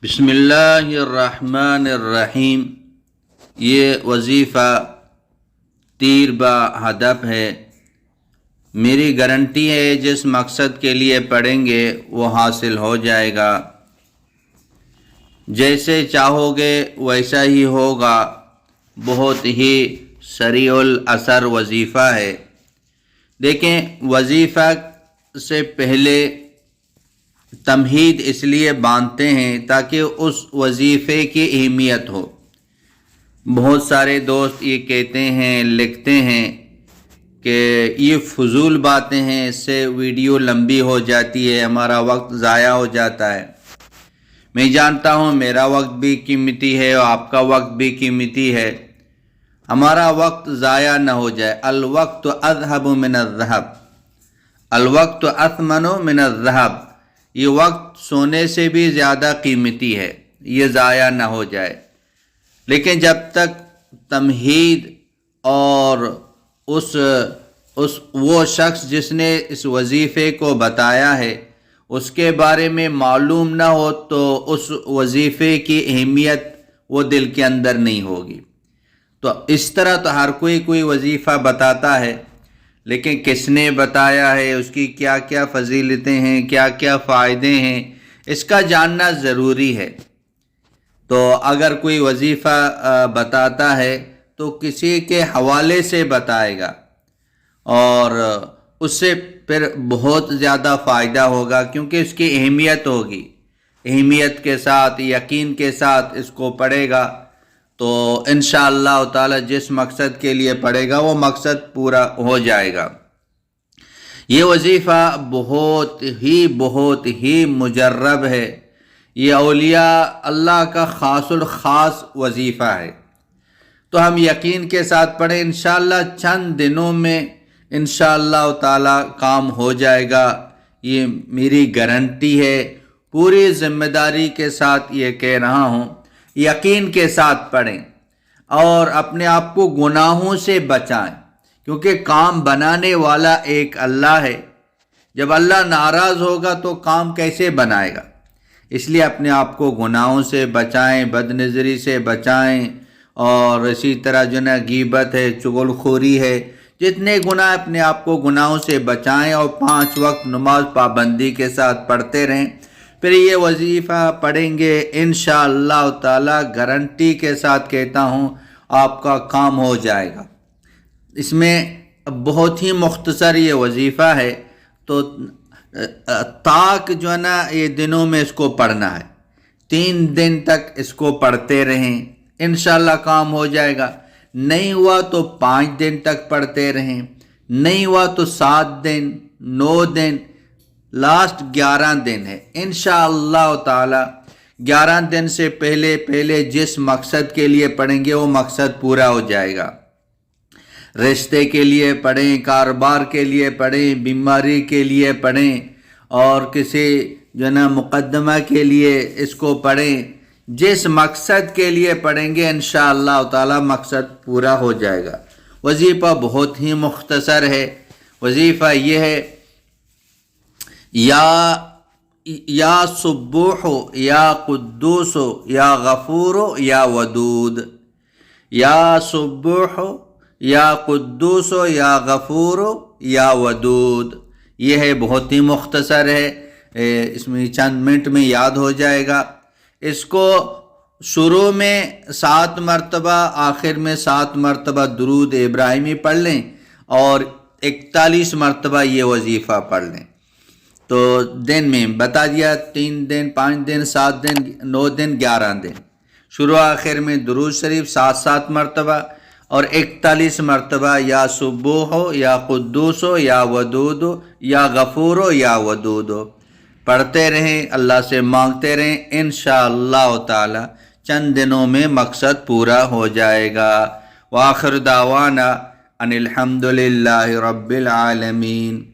بسم اللہ الرحمن الرحیم۔ یہ وظیفہ تیر با ہدف ہے۔ میری گارنٹی ہے جس مقصد کے لیے پڑھیں گے وہ حاصل ہو جائے گا۔ جیسے چاہو گے ویسا ہی ہوگا۔ بہت ہی سریع الاثر وظیفہ ہے۔ دیکھیں، وظیفہ سے پہلے تمہید اس لیے باندھتے ہیں تاکہ اس وظیفے کی اہمیت ہو۔ بہت سارے دوست یہ کہتے ہیں، لکھتے ہیں کہ یہ فضول باتیں ہیں، اس سے ویڈیو لمبی ہو جاتی ہے، ہمارا وقت ضائع ہو جاتا ہے۔ میں جانتا ہوں میرا وقت بھی قیمتی ہے اور آپ کا وقت بھی قیمتی ہے۔ ہمارا وقت ضائع نہ ہو جائے۔ الوقت اذهب من الذهب، الوقت اثمن من الذهب۔ یہ وقت سونے سے بھی زیادہ قیمتی ہے، یہ ضائع نہ ہو جائے۔ لیکن جب تک تمہید اور وہ شخص جس نے اس وظیفے کو بتایا ہے اس کے بارے میں معلوم نہ ہو تو اس وظیفے کی اہمیت وہ دل کے اندر نہیں ہوگی۔ تو اس طرح تو ہر کوئی وظیفہ بتاتا ہے، لیکن کس نے بتایا ہے، اس کی کیا کیا فضیلتیں ہیں، کیا کیا فائدے ہیں، اس کا جاننا ضروری ہے۔ تو اگر کوئی وظیفہ بتاتا ہے تو کسی کے حوالے سے بتائے گا اور اس سے پھر بہت زیادہ فائدہ ہوگا، کیونکہ اس کی اہمیت ہوگی۔ اہمیت کے ساتھ، یقین کے ساتھ اس کو پڑھے گا تو انشاءاللہ تعالی جس مقصد کے لیے پڑھے گا وہ مقصد پورا ہو جائے گا۔ یہ وظیفہ بہت ہی مجرب ہے۔ یہ اولیاء اللہ کا خاص الخاص وظیفہ ہے۔ تو ہم یقین کے ساتھ پڑھیں، انشاءاللہ چند دنوں میں انشاءاللہ تعالی کام ہو جائے گا۔ یہ میری گارنٹی ہے، پوری ذمہ داری کے ساتھ یہ کہہ رہا ہوں۔ یقین کے ساتھ پڑھیں اور اپنے آپ کو گناہوں سے بچائیں، کیونکہ کام بنانے والا ایک اللہ ہے۔ جب اللہ ناراض ہوگا تو کام کیسے بنائے گا؟ اس لیے اپنے آپ کو گناہوں سے بچائیں، بد نظری سے بچائیں، اور اسی طرح غیبت ہے، چغل خوری ہے، جتنے گناہ اپنے آپ کو گناہوں سے بچائیں اور 5 وقت نماز پابندی کے ساتھ پڑھتے رہیں۔ پھر یہ وظیفہ پڑھیں گے انشاءاللہ تعالی، گارنٹی کے ساتھ کہتا ہوں آپ کا کام ہو جائے گا۔ اس میں بہت ہی مختصر یہ وظیفہ ہے، تو تاک یہ دنوں میں اس کو پڑھنا ہے۔ 3 دن تک اس کو پڑھتے رہیں، انشاءاللہ کام ہو جائے گا۔ نہیں ہوا تو 5 دن تک پڑھتے رہیں، نہیں ہوا تو 7 دن، 9 دن، لاسٹ 11 دن ہے انشاءاللہ تعالی۔ 11 دن سے پہلے جس مقصد کے لیے پڑھیں گے وہ مقصد پورا ہو جائے گا۔ رشتے کے لیے پڑھیں، کاروبار کے لیے پڑھیں، بیماری کے لیے پڑھیں، اور کسی مقدمہ کے لیے اس کو پڑھیں۔ جس مقصد کے لیے پڑھیں گے انشاءاللہ تعالی مقصد پورا ہو جائے گا۔ وظیفہ بہت ہی مختصر ہے۔ وظیفہ یہ ہے، یا سبوح یا قدوس یا غفور یا ودود، یا سبوح یا قدوس یا غفور یا ودود۔ یہ ہے، بہت ہی مختصر ہے، اس میں چند منٹ میں یاد ہو جائے گا۔ اس کو شروع میں 7 مرتبہ، آخر میں 7 مرتبہ درود ابراہیمی پڑھ لیں اور 41 مرتبہ یہ وظیفہ پڑھ لیں۔ تو دن میں بتا دیا، 3 دن، 5 دن، 7 دن، 9 دن، 11 دن، شروع آخر میں درود شریف 7 مرتبہ اور 41 مرتبہ یا سبوح یا قدوس یا ودود یا غفور یا ودود پڑھتے رہیں، اللہ سے مانگتے رہیں، انشاءاللہ تعالی چند دنوں میں مقصد پورا ہو جائے گا۔ وآخر دعوانا ان الحمدللہ رب العالمین۔